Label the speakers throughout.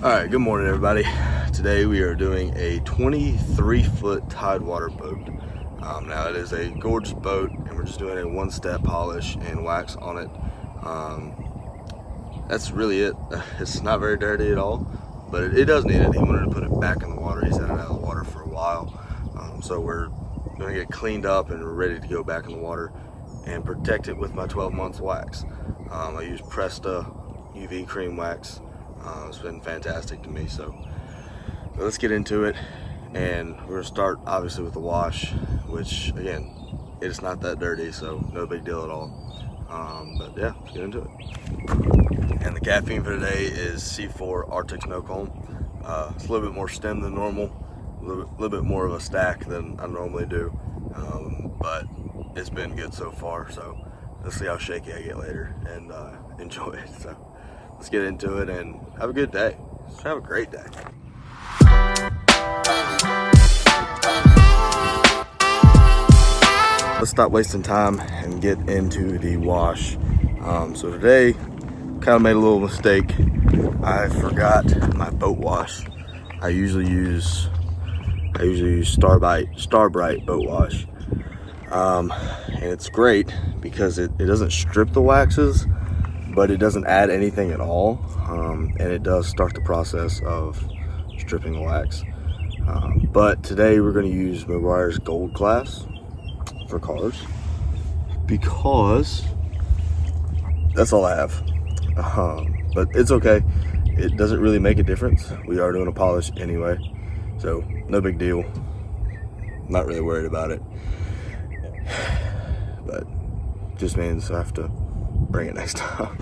Speaker 1: All right, good morning, everybody. Today we are doing a 23-foot Tidewater boat. Now it is a gorgeous boat, and we're just doing a one-step polish and wax on it. That's really it. It's not very dirty at all, but it does need it. He wanted to put it back in the water. He's had it out of the water for a while, so we're gonna get cleaned up and we're ready to go back in the water and protect it with my 12 months wax. I use Presta UV cream wax. It's been fantastic to me, so let's get into it. And we're gonna start obviously with the wash, which again, it's not that dirty, so no big deal at all. But yeah, let's get into it. And the caffeine for today is C4 Arctic Snow Cone. It's a little bit more stem than normal, a little bit more of a stack than I normally do, but it's been good so far. So let's see how shaky I get later and enjoy it. So let's get into it and have a good day. Have a great day. Let's stop wasting time and get into the wash. So today, kind of made a little mistake. I forgot my boat wash. I usually use Starbright boat wash, and it's great because it doesn't strip the waxes, but it doesn't add anything at all, and it does start the process of stripping the wax. But today we're going to use Meguiar's Gold Class for cars because that's all I have. But it's okay. It doesn't really make a difference. We are doing a polish anyway, so no big deal. Not really worried about it, but just means I have to bring it next time.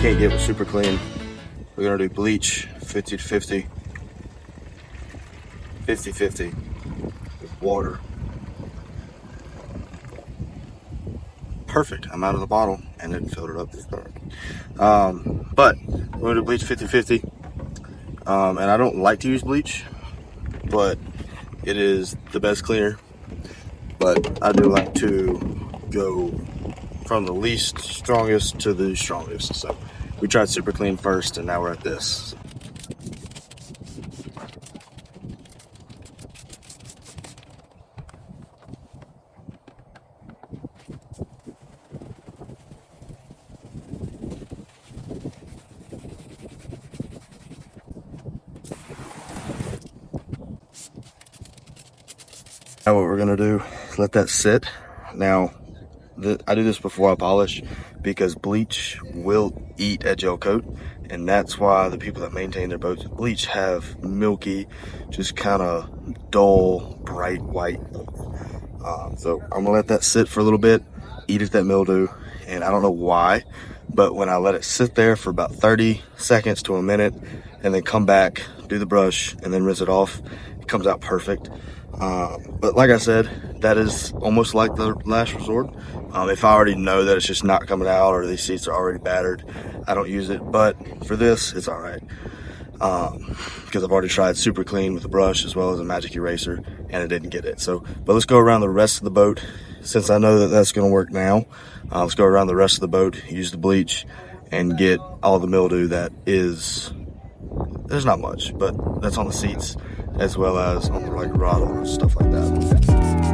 Speaker 1: Can't get it super clean. We're gonna do bleach 50-50 with water. Perfect. I'm out of the bottle and it filled it up this time. But we're gonna do bleach 50-50, and I don't like to use bleach, but it is the best cleaner. But I do like to go from the least strongest to the strongest. So we tried super clean first, and now we're at this. Now what we're gonna do is let that sit. Now, I do this before I polish because bleach will eat a gel coat, and that's why the people that maintain their boats with bleach have milky, just kind of dull, bright white. So I'm gonna let that sit for a little bit, eat at that mildew, and I don't know why, but when I let it sit there for about 30 seconds to a minute, and then come back, do the brush, and then rinse it off, it comes out perfect. But like I said, that is almost like the last resort. If I already know that it's just not coming out or these seats are already battered, I don't use it. But for this, it's all right, because I've already tried super clean with a brush as well as a magic eraser, and it didn't get it. So, but let's go around the rest of the boat. Since I know that that's going to work now, let's go around the rest of the boat, use the bleach, and get all the mildew that is there's not much, but that's on the seats as well as on the like throttle and stuff like that.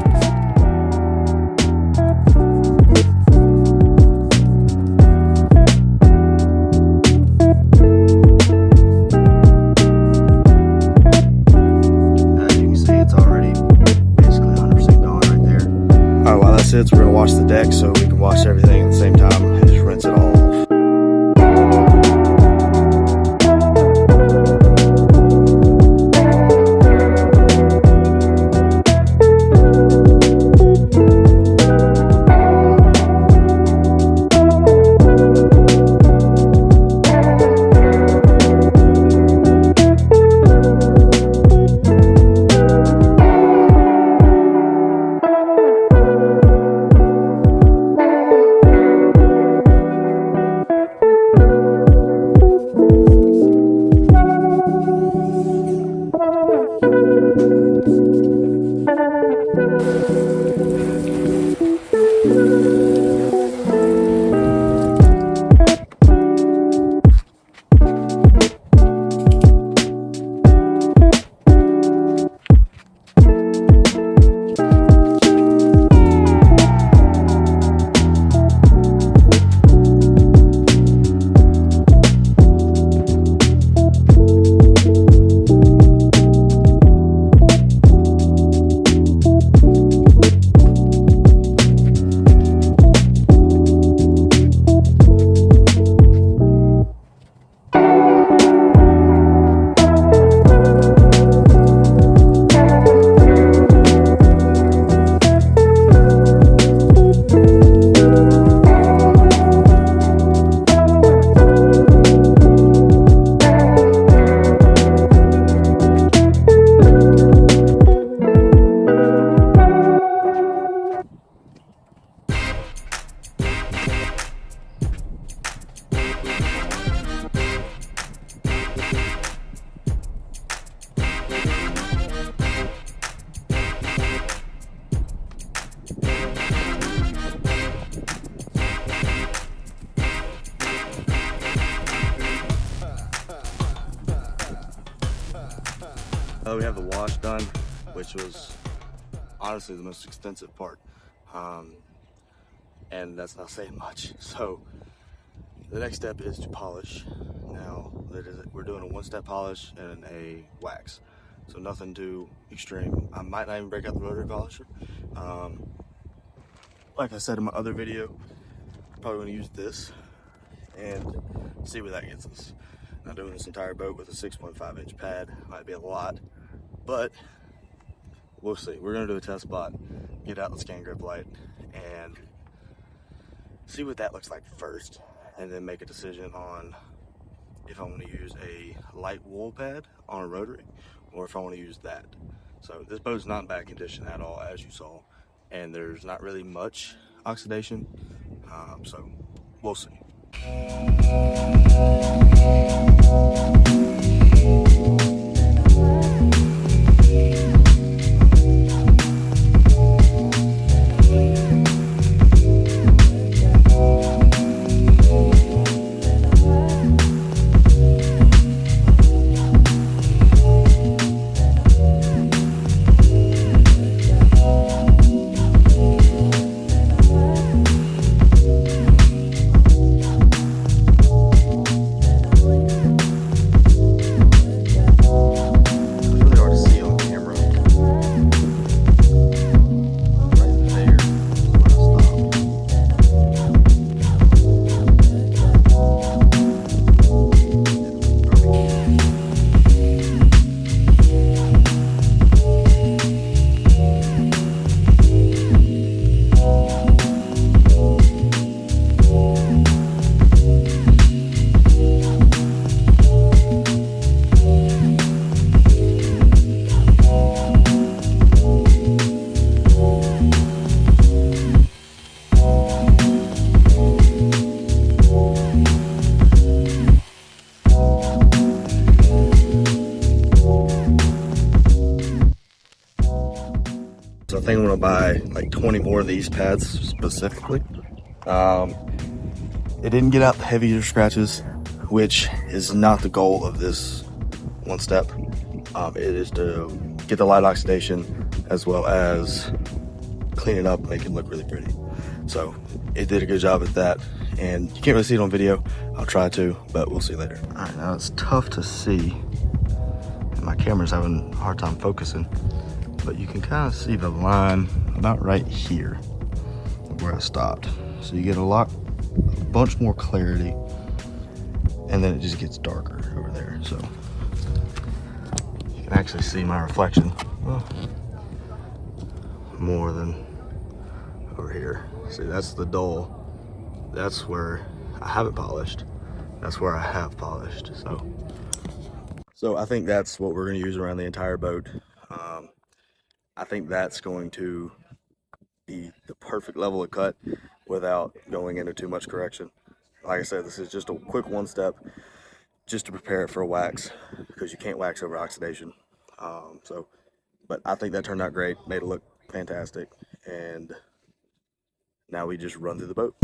Speaker 1: Sits, we're gonna wash the deck so we can wash everything at the same time and just rinse it all off. We have the wash done, which was honestly the most extensive part, and that's not saying much. So the next step is to polish. Now we're doing a one-step polish and a wax, so nothing too extreme. I might not even break out the rotary polisher. Like I said in my other video, probably going to use this and see where that gets us. Now doing this entire boat with a 6.5-inch pad might be a lot, but we'll see. We're gonna do a test spot, get out the scan grip light, and see what that looks like first, and then make a decision on if I want to use a light wool pad on a rotary, or if I want to use that. So this boat's not in bad condition at all, as you saw, and there's not really much oxidation, so we'll see. So I think I'm gonna buy like 20 more of these pads specifically. It didn't get out the heavier scratches, which is not the goal of this one step. It is to get the light oxidation as well as clean it up, make it look really pretty. So it did a good job at that, and you can't really see it on video. I'll try to, but we'll see later. All right, now it's tough to see, and my camera's having a hard time focusing, but you can kind of see the line about right here where I stopped. So you get a bunch more clarity, and then it just gets darker over there. So you can actually see my reflection more than over here. See, that's the dull. That's where I haven't polished. That's where I have polished. So I think that's what we're going to use around the entire boat. I think that's going to be the perfect level of cut without going into too much correction. Like I said, this is just a quick one step just to prepare it for a wax, because you can't wax over oxidation. But I think that turned out great, made it look fantastic, and now we just run through the boat.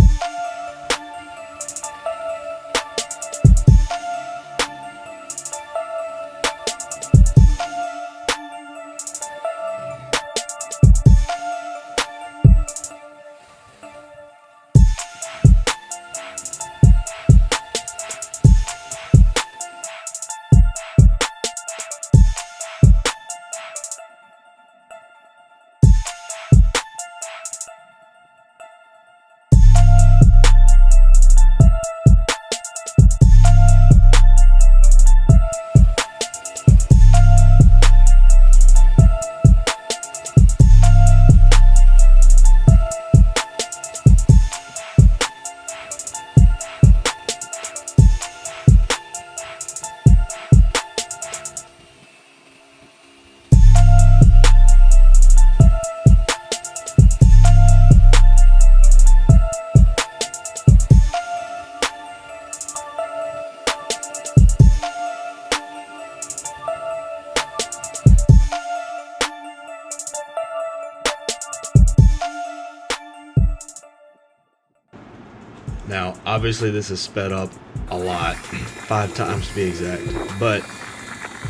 Speaker 2: Now, obviously this is sped up a lot, 5 times to be exact, but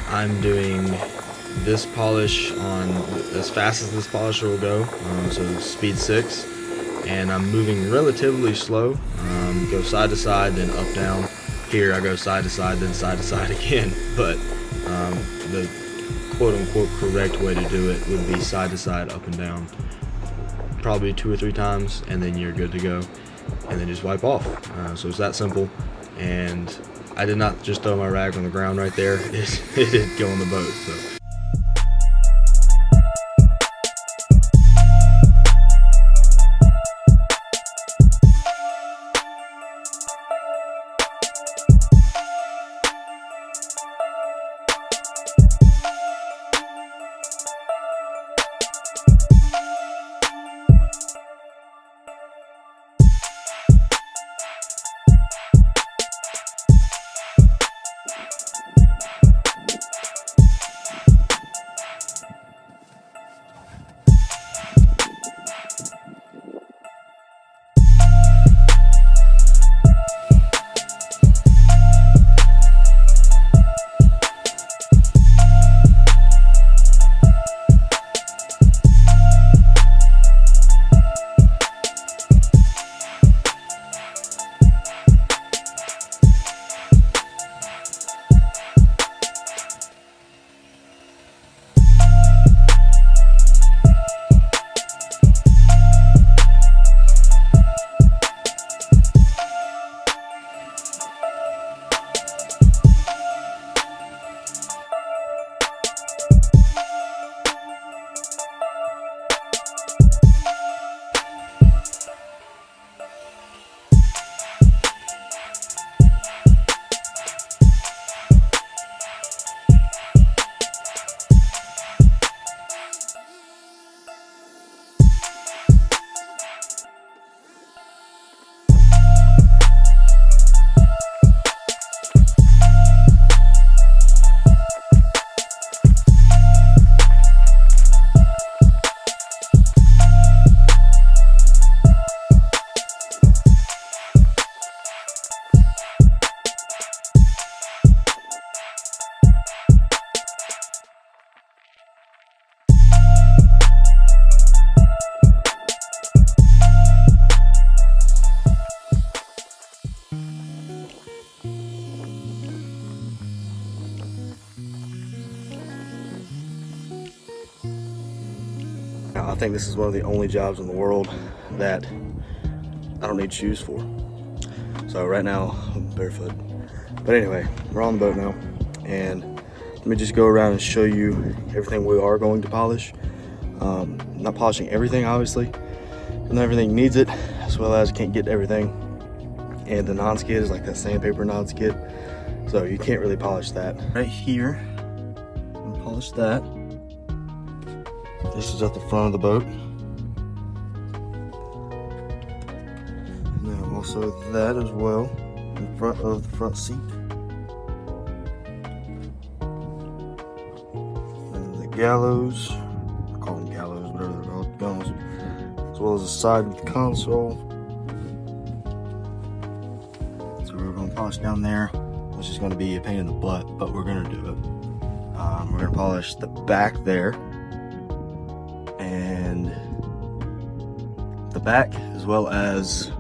Speaker 2: I'm doing this polish on as fast as this polisher will go, so speed 6, and I'm moving relatively slow, go side to side, then up, down. Here I go side to side, then side to side again, but the quote-unquote correct way to do it would be side to side, up and down, probably 2 or 3 times, and then you're good to go. And then just wipe off. So it's that simple. And I did not just throw my rag on the ground right there. It did go on the boat. So.
Speaker 1: think this is one of the only jobs in the world that I don't need shoes for. So right now I'm barefoot. But anyway, we're on the boat now, and let me just go around and show you everything we are going to polish. Not polishing everything, obviously, and everything needs it, as well as can't get everything. And the non-skid is like that sandpaper non-skid, so you can't really polish that. Right here, I'm gonna polish that. This is at the front of the boat. And then also that as well, in front of the front seat. And the gallows, I call them gallows, whatever they're called, gunnels. As well as the side of the console. So we're going to polish down there, which is going to be a pain in the butt, but we're going to do it. We're going to polish the back there, and the back, as well as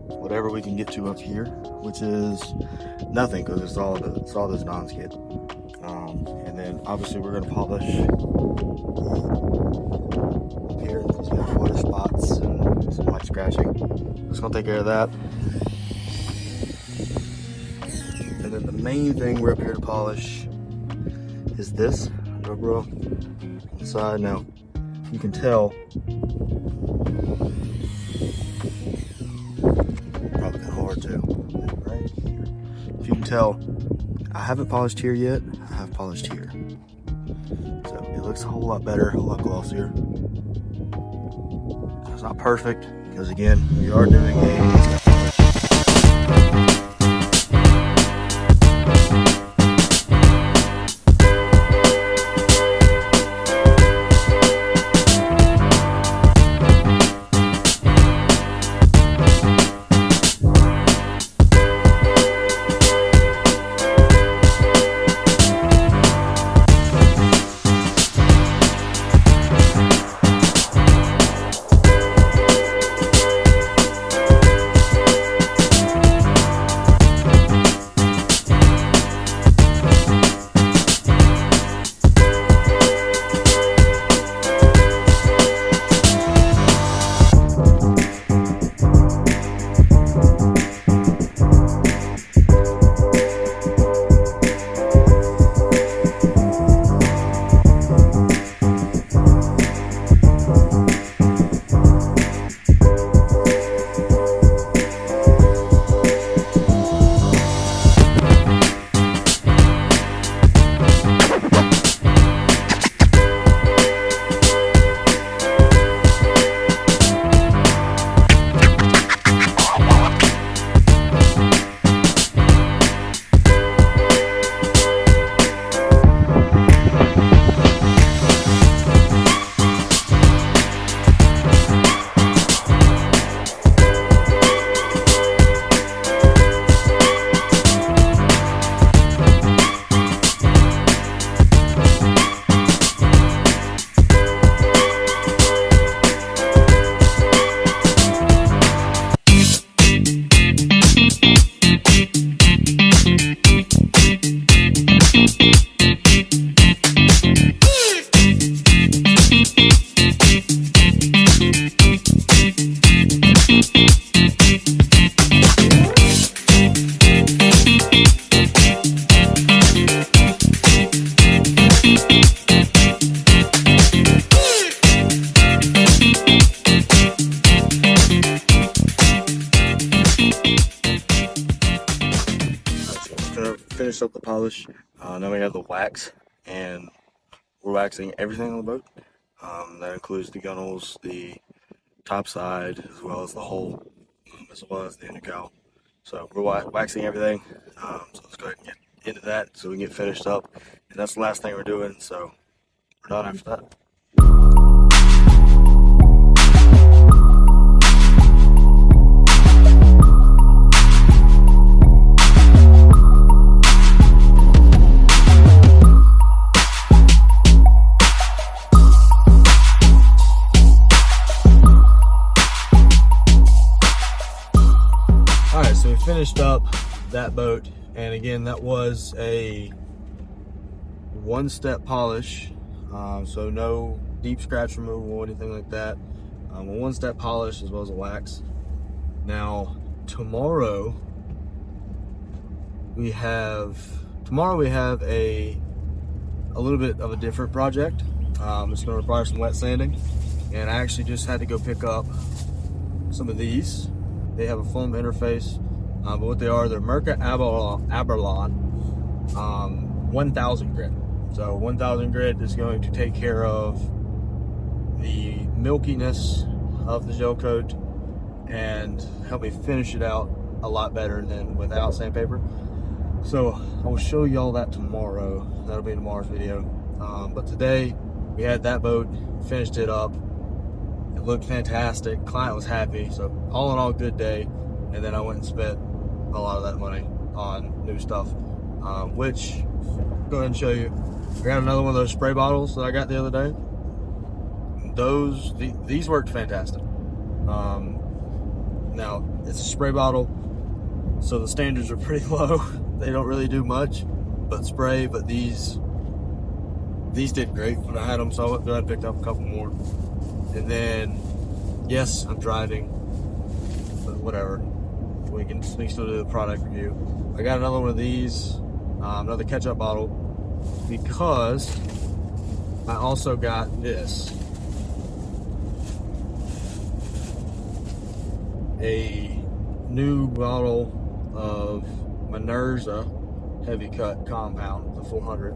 Speaker 1: whatever we can get to up here, which is nothing because it's all this non-skid. And then obviously we're going to polish up here because we have water spots and some light scratching. Just going to take care of that. And then the main thing we're up here to polish is this rubber on the side. Now you can tell, probably kind of hard too, right here. If you can tell, I haven't polished here yet. I have polished here, so it looks a whole lot better, a whole lot glossier. It's not perfect because again, we are doing a finished up the polish. Now we have the wax, and we're waxing everything on the boat. That includes the gunnels, the top side, as well as the hull, as well as the intercowl. So we're waxing everything. So let's go ahead and get into that so we can get finished up. And that's the last thing we're doing, so we're done after that. Alright, so we finished up that boat, and again, that was a one-step polish, so no deep scratch removal, anything like that. A one-step polish as well as a wax. Now, tomorrow we have a little bit of a different project. It's going to require some wet sanding, and I actually just had to go pick up some of these. They have a foam interface, but what they are, they're Mirka Aberlon 1000 grit. So 1000 grit is going to take care of the milkiness of the gel coat and help me finish it out a lot better than without sandpaper. So I will show y'all that tomorrow. That'll be tomorrow's video. But today we had that boat, finished it up. It looked fantastic. Client was happy. So all in all, good day. And then I went and spent a lot of that money on new stuff, which go ahead and show you. I got another one of those spray bottles that I got the other day. These worked fantastic. Now it's a spray bottle, so the standards are pretty low. They don't really do much but spray, but these did great when I had them, so I went through and picked up a couple more. And then, yes, I'm driving, but whatever. We can still do the product review. I got another one of these, another ketchup bottle, because I also got this. A new bottle of Minerza Heavy Cut Compound, the 400.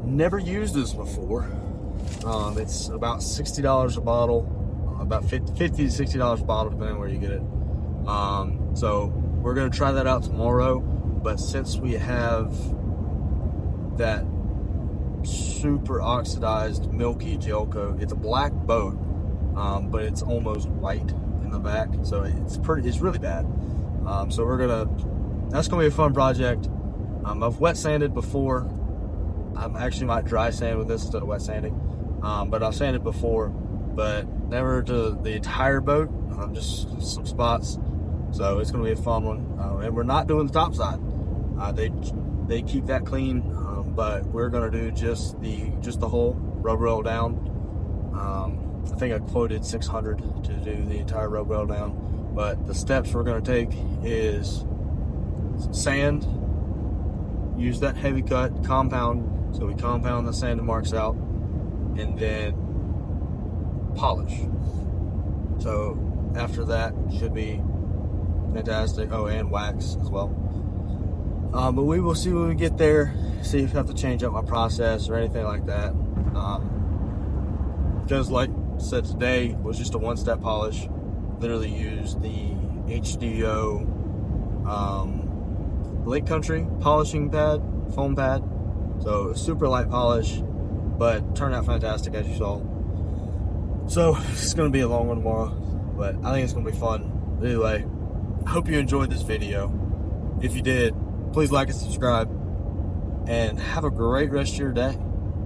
Speaker 1: Never used this before. It's about $60 a bottle, about $50 to $60 a bottle, depending on where you get it. So we're gonna try that out tomorrow. But since we have that super oxidized, milky gel coat, it's a black boat, but it's almost white in the back, so it's really bad. So that's gonna be a fun project. I've wet sanded before. I actually might dry sand with this instead of wet sanding, but I've sanded before, but never to the entire boat, just some spots. So it's gonna be a fun one, and we're not doing the top side. They keep that clean, but we're gonna do just the whole rub roll down. I think I quoted 600 to do the entire rub roll down, but the steps we're gonna take is sand, use that heavy cut compound, so we compound the sanded marks out, and then polish. So after that should be fantastic. Oh, and wax as well. But we will see when we get there, see if I have to change up my process or anything like that. Because like I said, today was just a one-step polish. Literally used the HDO Lake Country polishing pad, foam pad. So super light polish, but turned out fantastic as you saw. So it's gonna be a long one tomorrow, but I think it's gonna be fun. Anyway, I hope you enjoyed this video. If you did, please like and subscribe, and have a great rest of your day.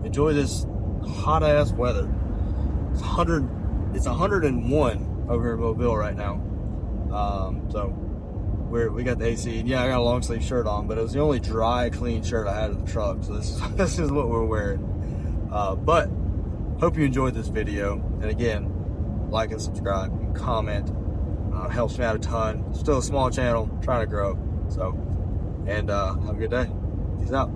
Speaker 1: Enjoy this hot ass weather. It's 101 over here in Mobile right now. So we got the AC, and yeah, I got a long sleeve shirt on, but it was the only dry, clean shirt I had in the truck. So this is what we're wearing. But hope you enjoyed this video, and again, like and subscribe and comment. Helps me out a ton. Still a small channel, trying to grow. So, and have a good day. Peace out.